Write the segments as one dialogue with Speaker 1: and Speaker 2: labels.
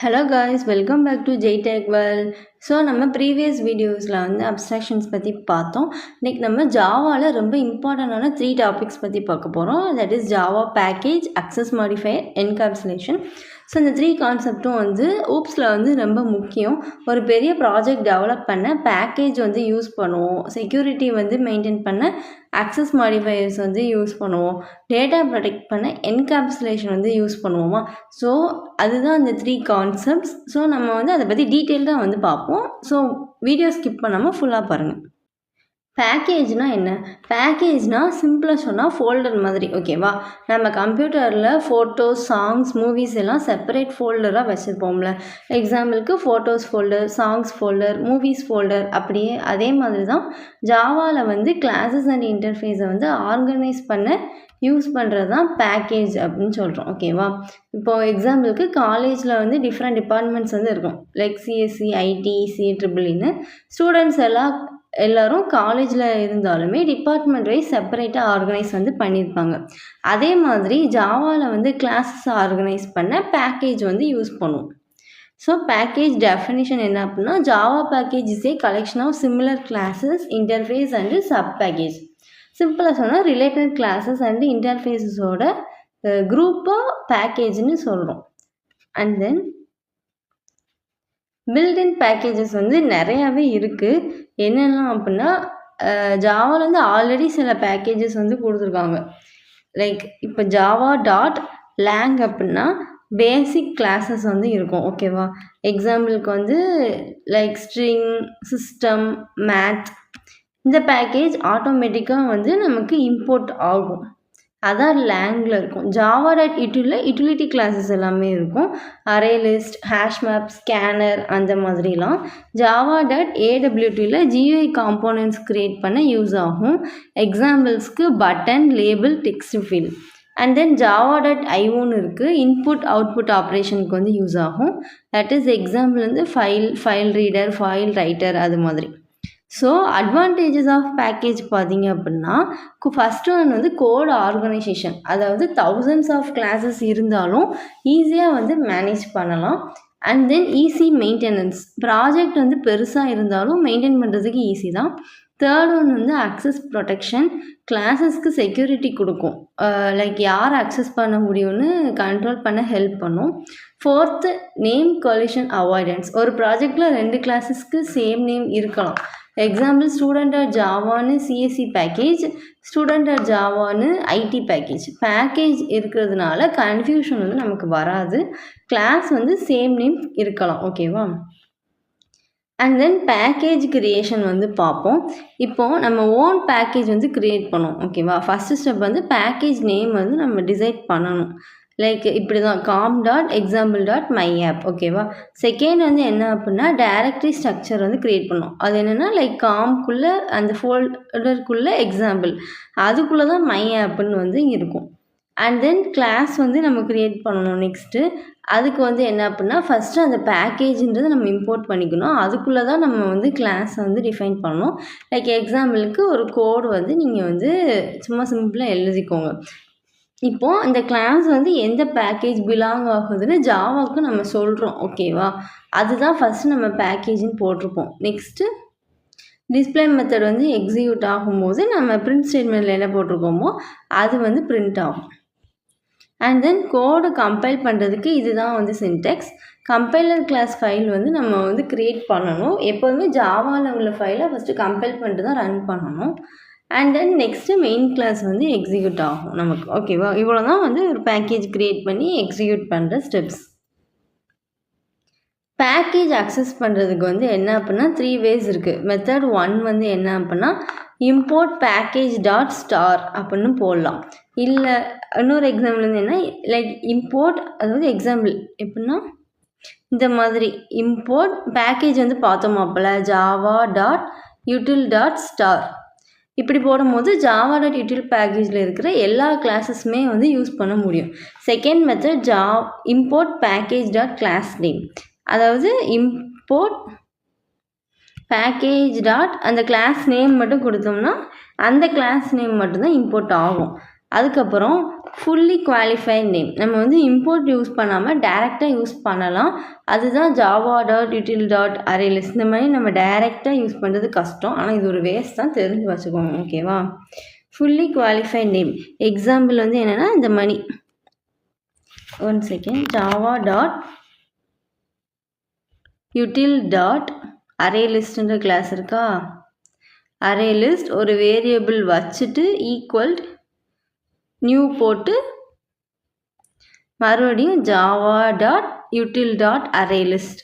Speaker 1: Hello guys, welcome back to Jaitech world. So நம்ம previous வீடியோஸில் வந்து அப்ஸ்ட்ராக்ஷன்ஸ் பற்றி பார்த்தோம். இன்றைக்கி நம்ம ஜாவாவில் ரொம்ப இம்பார்ட்டண்டான 3 டாபிக்ஸ் பற்றி பார்க்க போகிறோம். That is Java package, access modifier, encapsulation. So இந்த 3 கான்செப்டும் வந்து ஊப்ஸில் வந்து ரொம்ப முக்கியம். ஒரு பெரிய ப்ராஜெக்ட் டெவலப் பண்ண பேக்கேஜ் வந்து யூஸ் பண்ணுவோம், செக்யூரிட்டி வந்து மெயின்டைன் பண்ண அக்சஸ் மாடிஃபையர்ஸ் வந்து யூஸ் பண்ணுவோம், டேட்டா ப்ரொடெக்ட் பண்ண என்கேப்சுலேஷன் வந்து யூஸ் பண்ணுவோமா. ஸோ அதுதான் அந்த 3 கான்செப்ட்ஸ். ஸோ நம்ம வந்து அதை பற்றி டீட்டெயில்டாக வந்து பார்ப்போம். ஸோ வீடியோ ஸ்கிப் பண்ணாமல் ஃபுல்லாக பாருங்கள். பேக்கேஜ்னால் என்ன? பேக்கேஜ்னால் சிம்பிளாக சொன்னால் ஃபோல்டர் மாதிரி, ஓகேவா? நம்ம கம்ப்யூட்டரில் ஃபோட்டோஸ், சாங்ஸ், மூவிஸ் எல்லாம் செப்பரேட் ஃபோல்டராக வச்சுருப்போம்ல. எக்ஸாம்பிளுக்கு photos folder, songs folder, movies folder, அப்படியே அதே மாதிரி தான் ஜாவாவில் வந்து கிளாஸஸ் அண்ட் இன்டர்ஃபேஸை வந்து ஆர்கனைஸ் பண்ண யூஸ் பண்ணுறது தான் பேக்கேஜ் அப்படின்னு சொல்கிறோம், ஓகேவா? இப்போது எக்ஸாம்பிளுக்கு காலேஜில் வந்து டிஃப்ரெண்ட் டிபார்ட்மெண்ட்ஸ் வந்து இருக்கும், லைக் சிஎஸ்சி, ஐடி, சிஏஇஇன்னு. ஸ்டூடெண்ட்ஸ் எல்லோரும் காலேஜில் இருந்தாலுமே டிபார்ட்மெண்ட் வைஸ் செப்பரேட்டாக ஆர்கனைஸ் வந்து பண்ணியிருப்பாங்க. அதே மாதிரி ஜாவாவில் வந்து கிளாஸஸ் ஆர்கனைஸ் பண்ண பேக்கேஜ் வந்து யூஸ் பண்ணுவோம். ஸோ பேக்கேஜ் டெஃபினிஷன் என்ன அப்படின்னா, Java package is a collection of similar classes, interface and sub package. சிம்பிளாக சொன்னால் ரிலேட்டட் கிளாஸஸ் அண்டு இன்டர்ஃபேஸஸோட குரூப்பாக பேக்கேஜ்னு சொல்கிறோம். அண்ட் தென் பில்டின் பேக்கேஜஸ் வந்து நிறையாவே இருக்குது. என்னெல்லாம் அப்படின்னா, ஜாவாவில் வந்து ஆல்ரெடி சில பேக்கேஜஸ் வந்து கொடுத்துருக்காங்க. லைக் இப்போ ஜாவா டாட் லேங் அப்படின்னா பேசிக் கிளாஸஸ் வந்து இருக்கும், ஓகேவா? எக்ஸாம்பிளுக்கு வந்து லைக் ஸ்ட்ரிங், சிஸ்டம், மேத். இந்த பேக்கேஜ் ஆட்டோமேட்டிக்காக வந்து நமக்கு இம்போர்ட் ஆகும். அதான் லேங்கில் இருக்கும். ஜாவா டாட் யூட்டிலிட்டி கிளாஸஸ் எல்லாமே இருக்கும், array list, hash map, scanner, அந்த மாதிரிலாம். ஜாவா டாட் ஏடபிள்யூடியில் ஜியூஐ காம்போனன்ட்ஸ் க்ரியேட் பண்ண யூஸ் ஆகும். எக்ஸாம்பிள்ஸ்க்கு button, label, text field. And then Java dot ஐஓன்னு இருக்குது, இன்புட் அவுட்புட் ஆப்ரேஷனுக்கு வந்து யூஸ் ஆகும். தட் இஸ் எக்ஸாம்பிள் வந்து ஃபைல் ரீடர், ஃபைல் ரைட்டர், அது மாதிரி. ஸோ அட்வான்டேஜஸ் ஆஃப் பேக்கேஜ் பார்த்தீங்க அப்படின்னா, ஃபஸ்ட்டு ஒன் வந்து கோட் ஆர்கனைசேஷன். அதாவது தௌசண்ட்ஸ் ஆஃப் கிளாஸஸ் இருந்தாலும் ஈஸியாக வந்து மேனேஜ் பண்ணலாம். And then easy maintenance. Project வந்து பெருசாக இருந்தாலும் மெயின்டைன் பண்ணுறதுக்கு ஈஸி தான். தேர்ட் ஒன் வந்து அக்சஸ் ப்ரொடெக்ஷன். கிளாஸஸ்க்கு செக்யூரிட்டி கொடுக்கும், லைக் யார் அக்சஸ் பண்ண முடியும்னு கண்ட்ரோல் பண்ண ஹெல்ப் பண்ணும். Fourth, name collision avoidance. ஒரு ப்ராஜெக்டில் 2 கிளாஸஸ்க்கு சேம் நேம் இருக்கலாம். எக்ஸாம்பிள் ஸ்டூடெண்ட் டாட் ஜாவான்னு சிஎஸ்சி பேக்கேஜ், ஸ்டூடெண்ட் டாட் ஜாவான்னு ஐடி பேக்கேஜ். பேக்கேஜ் இருக்கிறதுனால கன்ஃபியூஷன் வந்து நமக்கு வராது. கிளாஸ் வந்து சேம் நேம் இருக்கலாம், ஓகேவா? அண்ட் தென் பேக்கேஜ் கிரியேஷன் வந்து பார்ப்போம். இப்போது நம்ம ஓன் பேக்கேஜ் வந்து க்ரியேட் பண்ணோம், ஓகேவா? ஃபஸ்ட்டு ஸ்டெப் வந்து பேக்கேஜ் நேம் வந்து நம்ம டிசைட் பண்ணணும். லைக் இப்படி தான் com dot example dot my app, ஓகேவா? செகண்ட் வந்து என்ன அப்படின்னா, டைரக்டரி ஸ்ட்ரக்சர் வந்து க்ரியேட் பண்ணோம். அது என்னென்னா லைக் காம்குள்ளே அந்த ஃபோல்டருக்குள்ளே எக்ஸாம்பிள், அதுக்குள்ளே தான் மை ஆப்புன்னு வந்து இருக்கும். அண்ட் தென் கிளாஸ் வந்து நம்ம க்ரியேட் பண்ணணும். நெக்ஸ்ட்டு அதுக்கு வந்து என்ன அப்படின்னா, ஃபஸ்ட்டு அந்த பேக்கேஜுன்றதை நம்ம இம்போர்ட் பண்ணிக்கணும். அதுக்குள்ளே தான் நம்ம வந்து கிளாஸை வந்து டிஃபைன் பண்ணணும். லைக் எக்ஸாம்பிளுக்கு ஒரு கோடு வந்து நீங்கள் வந்து சும்மா சிம்பிளாக எழுதிக்கோங்க. இப்போது அந்த கிளாஸ் வந்து எந்த பேக்கேஜ் பிலாங் ஆகுதுன்னு ஜாவாவுக்கு நம்ம சொல்கிறோம், ஓகேவா? அதுதான் ஃபஸ்ட்டு நம்ம பேக்கேஜின்னு போட்டிருப்போம். நெக்ஸ்ட்டு டிஸ்பிளே மெத்தட் வந்து எக்ஸிக்யூட் ஆகும்போது நம்ம பிரிண்ட் ஸ்டேட்மெண்ட்டில் என்ன போட்டிருக்கோமோ அது வந்து பிரிண்ட் ஆகும். அண்ட் தென் கோடு கம்பைல் பண்ணுறதுக்கு இதுதான் வந்து சின்டெக்ஸ். கம்பைலர் கிளாஸ் ஃபைல் வந்து நம்ம வந்து க்ரியேட் பண்ணணும். எப்போதுமே ஜாவாவில் உள்ள ஃபைலை ஃபஸ்ட்டு கம்பைல் பண்ணிட்டு தான் ரன் பண்ணணும். And then next main clause வந்து எக்ஸிக்யூட் ஆகும் நமக்கு, ஓகேவா? இவ்வளோ தான் வந்து ஒரு பேக்கேஜ் க்ரியேட் பண்ணி எக்ஸிக்யூட் பண்ணுற ஸ்டெப்ஸ். பேக்கேஜ் அக்சஸ் பண்ணுறதுக்கு வந்து என்ன அப்படின்னா 3 வேஸ் இருக்குது. மெத்தட் 1 வந்து என்ன அப்படின்னா, இம்போர்ட் பேக்கேஜ் டாட் ஸ்டார் அப்படின்னு போடலாம். இல்லை இன்னொரு எக்ஸாம்பிள் வந்து என்ன, லைக் இம்போர்ட், அதாவது எக்ஸாம்பிள் எப்படின்னா இந்த மாதிரி இம்போர்ட் பேக்கேஜ் வந்து பார்த்தோம் அப்போல Java dot util dot star. இப்படி போடும்போது ஜாவா டாட் யூட்டில் பேக்கேஜில் இருக்கிற எல்லா கிளாஸஸுமே வந்து யூஸ் பண்ண முடியும். Second method import package dot class name. அதாவது இம்போர்ட் பேக்கேஜ் டாட் அந்த கிளாஸ் நேம் மட்டும் கொடுத்தோம்னா அந்த கிளாஸ் நேம் மட்டும்தான் இம்போர்ட் ஆகும். அதுக்கப்புறம் ஃபுல்லி குவாலிஃபைட் நேம். நம்ம வந்து இம்போர்ட் யூஸ் பண்ணாமல் டைரெக்டாக யூஸ் பண்ணலாம். அதுதான் Java dot util dot ArrayList. இந்த மாதிரி நம்ம டைரெக்டாக யூஸ் பண்ணுறது கஷ்டம். ஆனால் இது ஒரு வேஸ்ட் தான், தெரிஞ்சு வச்சுக்கோங்க. ஓகேவா? ஃபுல்லி குவாலிஃபைட் நேம் எக்ஸாம்பிள் வந்து என்னென்னா இந்த மணி. One second. Java dot util dot அரேலிஸ்ட்ன்ற கிளாஸ் இருக்கா? அரேலிஸ்ட் ஒரு வேரியபிள் வச்சுட்டு ஈக்குவல் நியூ போட்டு மறுபடியும் Java dot util dot ArrayList.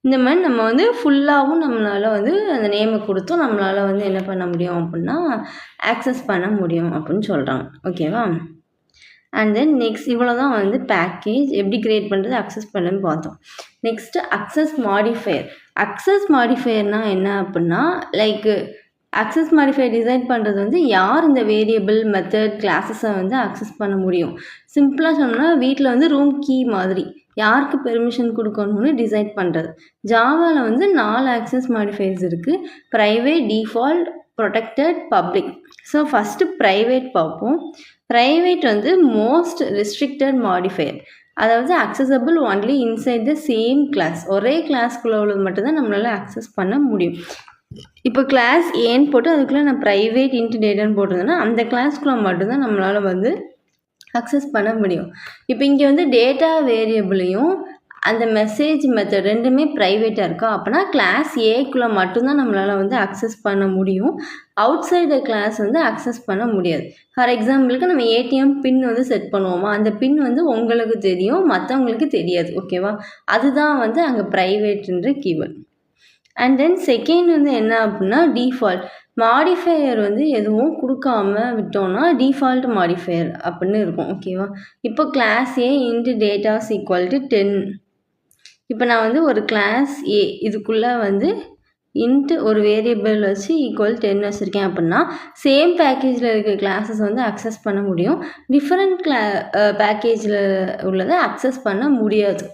Speaker 1: இந்த மாதிரி நம்ம வந்து ஃபுல்லாகவும் நம்மளால் வந்து அந்த நேமை கொடுத்தோம் நம்மளால் வந்து என்ன பண்ண முடியும் அப்படின்னா ஆக்சஸ் பண்ண முடியும் அப்படின்னு சொல்கிறாங்க. ஓகேவா? அண்ட் தென் நெக்ஸ்ட் இவ்வளோ தான் வந்து பேக்கேஜ் எப்படி க்ரியேட் பண்ணுறது, அக்சஸ் பண்ணுன்னு பார்த்தோம். Next access modifier. அக்சஸ் மாடிஃபையர்னால் என்ன அப்படின்னா லைக் அக்சஸ் மாடிஃபையர் டிசைன் பண்ணுறது வந்து யார் இந்த வேரியபிள் மெத்தட் கிளாஸஸை வந்து அக்சஸ் பண்ண முடியும். சிம்பிளாக சொன்னால் வீட்டில் வந்து ரூம் கீ மாதிரி யாருக்கு பெர்மிஷன் கொடுக்கணும்னு டிசைட் பண்ணுறது. ஜாவாவில் வந்து 4 அக்சஸ் மாடிஃபையர்ஸ் இருக்குது. Private, default, protected, public. So first private பார்ப்போம். ப்ரைவேட் வந்து மோஸ்ட் ரெஸ்ட்ரிக்டட் மாடிஃபையர். அதாவது accessible only inside the same class. ஒரே கிளாஸ்க்குள்ளே உள்ளது மட்டும்தான் நம்மளால் அக்சஸ் பண்ண முடியும். இப்போ கிளாஸ் ஏன்னு போட்டு அதுக்குள்ளே நான் ப்ரைவேட் இன்ட்டு டேட்டான்னு போட்டிருந்தேன்னா அந்த கிளாஸ்க்குள்ளே மட்டும்தான் நம்மளால் வந்து அக்சஸ் பண்ண முடியும். இப்போ இங்கே வந்து டேட்டா வேரியபிளையும் அந்த மெசேஜ் மெத்தட் ரெண்டுமே ப்ரைவேட்டாக இருக்கா அப்படின்னா கிளாஸ் ஏக்குள்ளே மட்டும்தான் நம்மளால் வந்து அக்சஸ் பண்ண முடியும். அவுட் சைடு கிளாஸ் வந்து அக்சஸ் பண்ண முடியாது. ஃபார் எக்ஸாம்பிளுக்கு நம்ம ஏடிஎம் பின் வந்து செட் பண்ணுவோமா, அந்த பின் வந்து உங்களுக்கு தெரியும், மற்றவங்களுக்கு தெரியாது. ஓகேவா? அதுதான் வந்து அங்கே ப்ரைவேட்ன்ற கீவேர்ட். அண்ட் தென் செகண்ட் வந்து என்ன அப்படின்னா டிஃபால்ட் மாடிஃபையர் வந்து எதுவும் கொடுக்காம விட்டோம்னா டிஃபால்ட் மாடிஃபையர் அப்படின்னு இருக்கும். ஓகேவா? இப்போ class A into datas equal to 10. இப்போ நான் வந்து ஒரு கிளாஸ் ஏ இதுக்குள்ளே வந்து இன்ட்டு ஒரு வேரியபிள் வச்சு ஈக்குவல் 10 வச்சுருக்கேன் அப்படின்னா சேம் பேக்கேஜில் இருக்க கிளாஸஸ் வந்து அக்சஸ் பண்ண முடியும். டிஃப்ரெண்ட் பேக்கேஜில் உள்ளதை அக்சஸ் பண்ண முடியாது.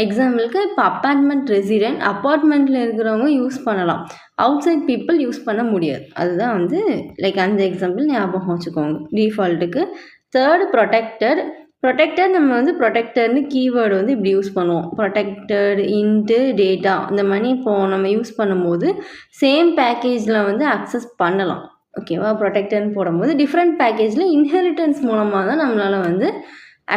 Speaker 1: எக்ஸாம்பிளுக்கு இப்போ அப்பார்ட்மெண்ட் ரெசிடென்ட் அப்பார்ட்மெண்ட்டில் இருக்கிறவங்க யூஸ் பண்ணலாம், அவுட் சைட் பீப்புள் யூஸ் பண்ண முடியாது. அதுதான் வந்து லைக் அந்த எக்ஸாம்பிள் ஞாபகம் வச்சுக்கோங்க டிஃபால்ட்டுக்கு. தேர்டு ப்ரொடெக்டட் நம்ம வந்து ப்ரொடெக்டட்னு கீவேர்டு வந்து இப்படி யூஸ் பண்ணுவோம். ப்ரொடெக்டட் இன்ட்டு டேட்டா இந்த மாதிரி இப்போது நம்ம யூஸ் பண்ணும்போது சேம் பேக்கேஜில் வந்து அக்சஸ் பண்ணலாம். ஓகேவா? ப்ரொடெக்டட்னு போடும்போது டிஃப்ரெண்ட் பேக்கேஜில் இன்ஹெரிட்டன்ஸ் மூலமாக தான் நம்மளால் வந்து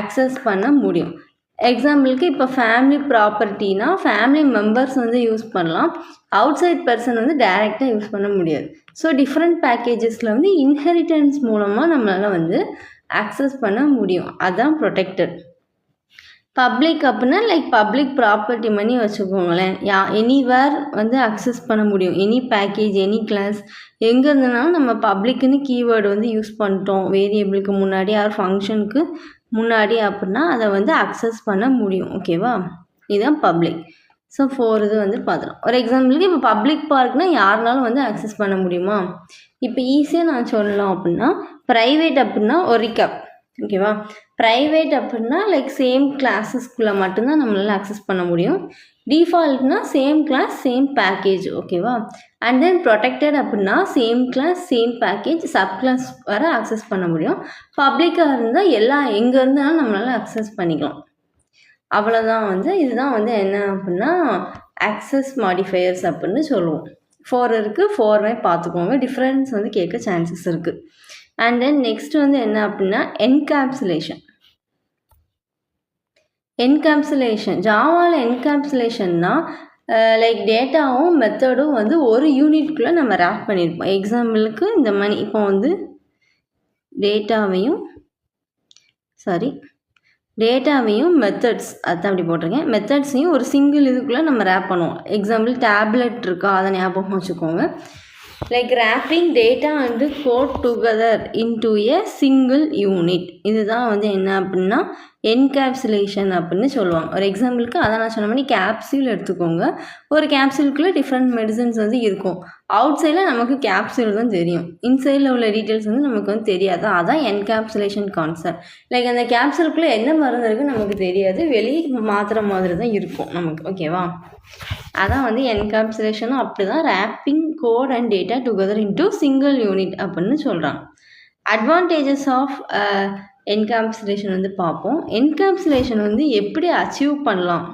Speaker 1: அக்சஸ் பண்ண முடியும். எக்ஸாம்பிளுக்கு இப்போ ஃபேமிலி ப்ராப்பர்ட்டினா ஃபேமிலி மெம்பர்ஸ் வந்து யூஸ் பண்ணலாம், அவுட் சைட் பர்சன் வந்து டைரெக்டாக யூஸ் பண்ண முடியாது. ஸோ டிஃப்ரெண்ட் பேக்கேஜஸில் வந்து இன்ஹெரிட்டன்ஸ் மூலமாக நம்மளால் வந்து அக்சஸ் பண்ண முடியும். அதுதான் ப்ரொடெக்டட். பப்ளிக் அப்படின்னா லைக் பப்ளிக் ப்ராப்பர்ட்டி பண்ணி வச்சுக்கோங்களேன். எனிவேர் வந்து அக்சஸ் பண்ண முடியும். எனி பேக்கேஜ் எனி கிளாஸ் எங்கே இருந்தனாலும் நம்ம பப்ளிக்குன்னு கீவேர்டு வந்து யூஸ் பண்ணிட்டோம் வேரியபிளுக்கு முன்னாடி ஆர் ஃபங்க்ஷனுக்கு முன்னாடி அப்படின்னா அதை வந்து அக்சஸ் பண்ண முடியும். ஓகேவா? இதுதான் பப்ளிக். ஸோ 4 இது வந்து பார்த்துடும். ஒரு எக்ஸாம்பிளுக்கு இப்போ பப்ளிக் பார்க்னால் யாருனாலும் வந்து அக்சஸ் பண்ண முடியுமா? இப்போ ஈஸியாக நான் சொல்லலாம் அப்படின்னா ப்ரைவேட் அப்படின்னா ஒரு ரிகப். ஓகேவா? ப்ரைவேட் அப்படின்னா லைக் சேம் கிளாஸஸ்க்குள்ளே மட்டும்தான் நம்மளால் அக்சஸ் பண்ண முடியும். டிஃபால்ட்னா சேம் கிளாஸ் சேம் பேக்கேஜ். ஓகேவா? அண்ட் தென் ப்ரொடெக்டட் அப்படின்னா same class same package subclass வர அக்சஸ் பண்ண முடியும். பப்ளிக்காக இருந்தால் எங்கே இருந்தாலும் நம்மளால் அக்சஸ் பண்ணிக்கலாம். அவ்வளோதான் வந்து இதுதான் வந்து என்ன அப்படின்னா அக்சஸ் மாடிஃபையர்ஸ் அப்படின்னு சொல்லுவோம். 4 இருக்குது. 4மே பார்த்துக்கோங்க. டிஃப்ரென்ஸ் வந்து கேட்க சான்சஸ் இருக்குது. அண்ட் தென் நெக்ஸ்ட் வந்து என்ன அப்படின்னா என்கேப்சுலேஷன். ஜாவாவில் என்கேப்சுலேஷன்னா லைக் டேட்டாவும் மெத்தடும் வந்து ஒரு யூனிட்குள்ளே நம்ம ரேப் பண்ணியிருப்போம். எக்ஸாம்பிளுக்கு இந்த மாதிரி இப்போ வந்து டேட்டாவையும் மெத்தட்ஸ் அதுதான் அப்படி போட்டிருக்கேன். மெத்தட்ஸையும் ஒரு சிங்கிள் இதுக்குள்ளே நம்ம ரேப் பண்ணுவோம். எக்ஸாம்பிள் டேப்லெட் இருக்கா, அதை ஞாபகம் வச்சுக்கோங்க. Like wrapping data and code together into a single unit. இதுதான் வந்து என்ன அப்படின்னா என்கேப்சுலேஷன் அப்படின்னு சொல்லுவாங்க. ஒரு எக்ஸாம்பிளுக்கு அதான் நான் சொன்ன மாதிரி கேப்சூல் எடுத்துக்கோங்க. ஒரு கேப்சூலுக்குள்ளே டிஃப்ரெண்ட் மெடிசன்ஸ் வந்து இருக்கும். அவுட் சைடில் நமக்கு கேப்சூல் தான் தெரியும், இன்சைடில் உள்ள டீட்டெயில்ஸ் வந்து நமக்கு வந்து தெரியாது. அதான் என்கேப்சுலேஷன் கான்செப்ட். லைக் அந்த கேப்சூலுக்குள்ளே என்ன மருந்து இருக்குன்னு நமக்கு தெரியாது, வெளியே மாத்திரை மாதிரி தான் இருக்கும் நமக்கு. ஓகேவா? அதான் வந்து என்கேப்சுலேஷனும் அப்படி தான் wrapping code and data together into single unit அப்படின்னு சொல்கிறாங்க. அட்வான்டேஜஸ் ஆஃப் என்கேப்சுலேஷன் வந்து பார்ப்போம். என்கேப்சுலேஷன் வந்து எப்படி அச்சீவ் பண்ணலாம்?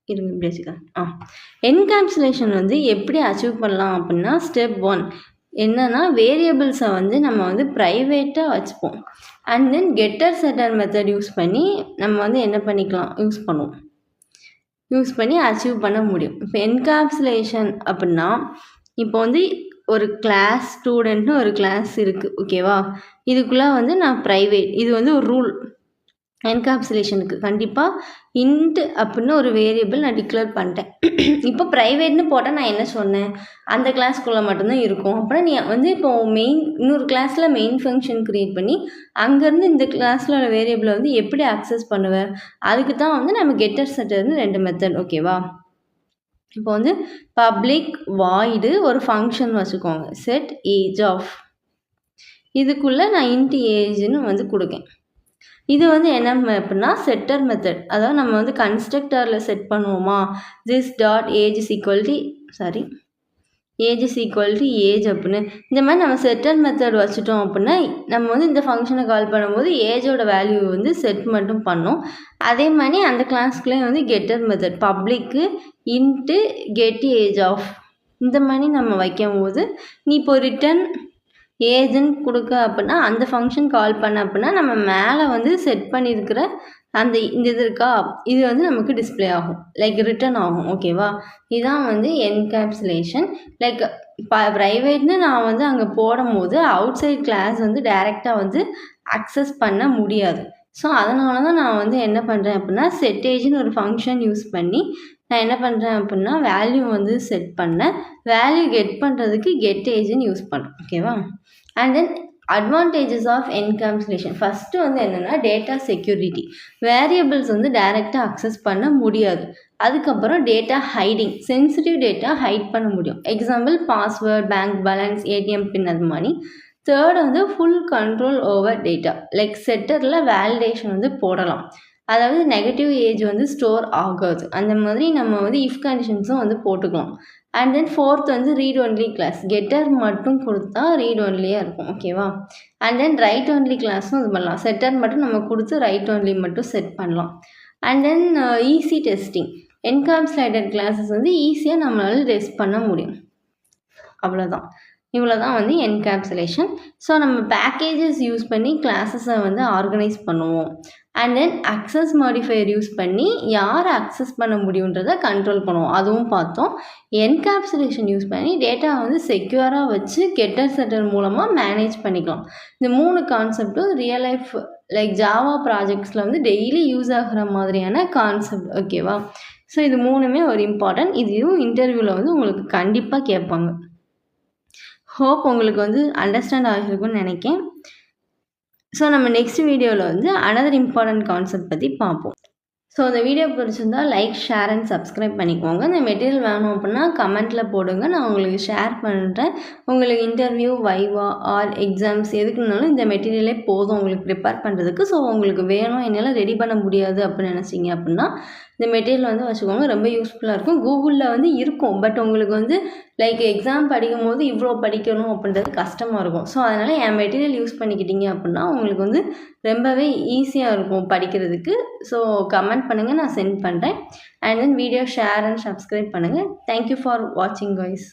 Speaker 1: இருங்க இப்படி வச்சுக்கலாம். என்கேப்சுலேஷன் வந்து எப்படி அச்சீவ் பண்ணலாம் அப்படின்னா, ஸ்டெப் 1 என்னன்னா வேரியபிள்ஸை வந்து நம்ம வந்து ப்ரைவேட்டாக வச்சுப்போம். And then getter setter method use பண்ணி நம்ம வந்து என்ன பண்ணிக்கலாம், யூஸ் பண்ணி அச்சீவ் பண்ண முடியும். இப்போ என்கேப்சுலேஷன் அப்படின்னா, இப்போ வந்து ஒரு கிளாஸ் ஸ்டூடெண்ட்னு ஒரு கிளாஸ் இருக்குது, ஓகேவா? இதுக்குள்ளே வந்து நான் ப்ரைவேட், இது வந்து ஒரு ரூல் என்கேப்சுலேஷனுக்கு. கண்டிப்பாக இன்ட் அப்படின்னு ஒரு வேரியபிள் நான் டிக்ளேர் பண்ணிட்டேன். இப்போ ப்ரைவேட்னு போட்டால் நான் என்ன சொன்னேன், அந்த கிளாஸ்க்குள்ளே மட்டும்தான் இருக்கும். அப்புறம் நீ வந்து இப்போ இன்னொரு கிளாஸில் மெயின் ஃபங்க்ஷன் க்ரியேட் பண்ணி அங்கேருந்து இந்த கிளாஸில் உள்ள வேரியபிளை வந்து எப்படி அக்சஸ் பண்ணுவேன்? அதுக்கு தான் வந்து நம்ம கெட்டர் செட்டர்னு 2 மெத்தட், ஓகேவா? இப்போ வந்து பப்ளிக் வாய்டு ஒரு ஃபங்க்ஷன் வச்சுக்கோங்க, செட் ஏஜ் ஆஃப். இதுக்குள்ளே நான் இன்ட் ஏஜ்னு வந்து கொடுக்கேன். இது வந்து என்ன அப்படின்னா செட்டர் மெத்தட். அதாவது நம்ம வந்து கன்ஸ்ட்ரக்டரில் செட் பண்ணுவோமா, this dot age is equal to age அப்படின்னு. இந்த மாதிரி நம்ம செட்டர் மெத்தட் வச்சுட்டோம் அப்படின்னா நம்ம வந்து இந்த ஃபங்க்ஷனை கால் பண்ணும்போது ஏஜோட வேல்யூ வந்து செட் மட்டும் பண்ணோம். அதே மாதிரி அந்த கிளாஸ்க்குள்ளே வந்து getter method public int get age of இந்த மாதிரி நம்ம வைக்கும் போது நீ இப்போ ரிட்டன் ஏஜ்னு கொடுக்க அப்படின்னா அந்த ஃபங்க்ஷன் கால் பண்ண அப்படின்னா நம்ம மேலே வந்து செட் பண்ணியிருக்கிற இந்த இது இருக்கா, இது வந்து நமக்கு டிஸ்பிளே ஆகும், லைக் ரிட்டன் ஆகும், ஓகேவா? இதுதான் வந்து என்கேப்சுலேஷன். லைக் ப்ரைவேட்னு நான் வந்து அங்கே போடும்போது அவுட் சைட் கிளாஸ் வந்து டைரெக்டாக வந்து அக்சஸ் பண்ண முடியாது. ஸோ அதனால தான் நான் வந்து என்ன பண்ணுறேன் அப்படின்னா செட்டேஜ்னு ஒரு ஃபங்க்ஷன் யூஸ் பண்ணி நான் என்ன பண்ணுறேன் அப்படின்னா வேல்யூ வந்து செட் பண்ணேன். வேல்யூ கெட் பண்ணுறதுக்கு கெட் ஏஜ்னு யூஸ் பண்ணுறேன், ஓகேவா? And then advantages of encapsulation. First வந்து என்னென்னா டேட்டா செக்யூரிட்டி. வேரியபிள்ஸ் வந்து டைரெக்டாக அக்சஸ் பண்ண முடியாது. அதுக்கப்புறம் data hiding, sensitive data hide பண்ண முடியும். Example password, bank balance, ATM pin, அது மாதிரி. தேர்ட் வந்து full control over data. Like செட்டரில் வேலிடேஷன் வந்து போடலாம், அதாவது நெகட்டிவ் ஏஜ் வந்து ஸ்டோர் ஆகாது. அந்த மாதிரி நம்ம வந்து இஃப் கண்டிஷன்ஸும் வந்து போட்டுக்கலாம். அண்ட் தென் ஃபோர்த் வந்து ரீட் ஒன்லி கிளாஸ். கெட்டர் மட்டும் கொடுத்தா ரீட் ஒன்லியாக இருக்கும், ஓகேவா? அண்ட் தென் ரைட் ஒன்லி கிளாஸும் இது பண்ணலாம். செட்டர் மட்டும் நம்ம கொடுத்து ரைட் ஒன்லி மட்டும் செட் பண்ணலாம். And then easy testing. Encapsulated classes வந்து ஈஸியாக நம்மளால் டெஸ்ட் பண்ண முடியும். அவ்வளோதான். இவ்வளோ தான் வந்து என்கேப்சுலேஷன். ஸோ நம்ம பேக்கேஜஸ் யூஸ் பண்ணி கிளாஸஸை வந்து ஆர்கனைஸ் பண்ணுவோம். And then access modifier use பண்ணி யாரை அக்சஸ் பண்ண முடியுன்றதை கண்ட்ரோல் பண்ணுவோம், அதுவும் பார்த்தோம். என்கேப்சுலேஷன் யூஸ் பண்ணி டேட்டாவை வந்து செக்யூராக வச்சு கெட்டர் செட்டர் மூலமாக மேனேஜ் பண்ணிக்கலாம். இந்த 3 கான்செப்டும் ரியல் லைஃப் லைக் ஜாவா ப்ராஜெக்ட்ஸில் வந்து டெய்லி யூஸ் ஆகிற மாதிரியான கான்செப்ட், ஓகேவா? ஸோ இது 3மே ஒரு இம்பார்ட்டன்ட். இதுவும் இன்டர்வியூவில் வந்து உங்களுக்கு கண்டிப்பாக கேட்பாங்க. ஹோப் உங்களுக்கு வந்து அண்டர்ஸ்டாண்ட் ஆகிருக்கும்னு நினைக்கிறேன். ஸோ நம்ம நெக்ஸ்ட் வீடியோவில் வந்து அனதர் இம்பார்ட்டன்ட் கான்செப்ட் பற்றி பார்ப்போம். ஸோ இந்த வீடியோ பிடிச்சிருந்தா லைக், ஷேர் அண்ட் சப்ஸ்கிரைப் பண்ணிக்கோங்க. இந்த மெட்டீரியல் வேணும் அப்படின்னா கமெண்ட்டில் போடுங்க, நான் உங்களுக்கு ஷேர் பண்ணுறேன். உங்களுக்கு இன்டர்வியூ, வைவா ஆர் எக்ஸாம்ஸ் எதுக்குனாலும் இந்த மெட்டீரியலே போதும் உங்களுக்கு ப்ரிப்பேர் பண்ணுறதுக்கு. ஸோ உங்களுக்கு வேணும், என்னால் ரெடி பண்ண முடியாது அப்படின்னு நினச்சிங்க அப்படின்னா இந்த மெட்டீரியல் வந்து வச்சுக்கோங்க, ரொம்ப யூஸ்ஃபுல்லாக இருக்கும். கூகுளில் வந்து இருக்கும், பட் உங்களுக்கு வந்து லைக் எக்ஸாம் படிக்கும் போது இவ்வளோ படிக்கணும் அப்படின்றது கஷ்டமாக இருக்கும். ஸோ அதனால் என் மெட்டீரியல் யூஸ் பண்ணிக்கிட்டீங்க அப்படின்னா உங்களுக்கு வந்து ரொம்பவே ஈஸியாக இருக்கும் படிக்கிறதுக்கு. ஸோ கமெண்ட் பண்ணுங்கள், நான் சென்ட் பண்ணுறேன். And then video share and subscribe பண்ணுங்கள். தேங்க்யூ ஃபார் வாட்சிங் கைஸ்.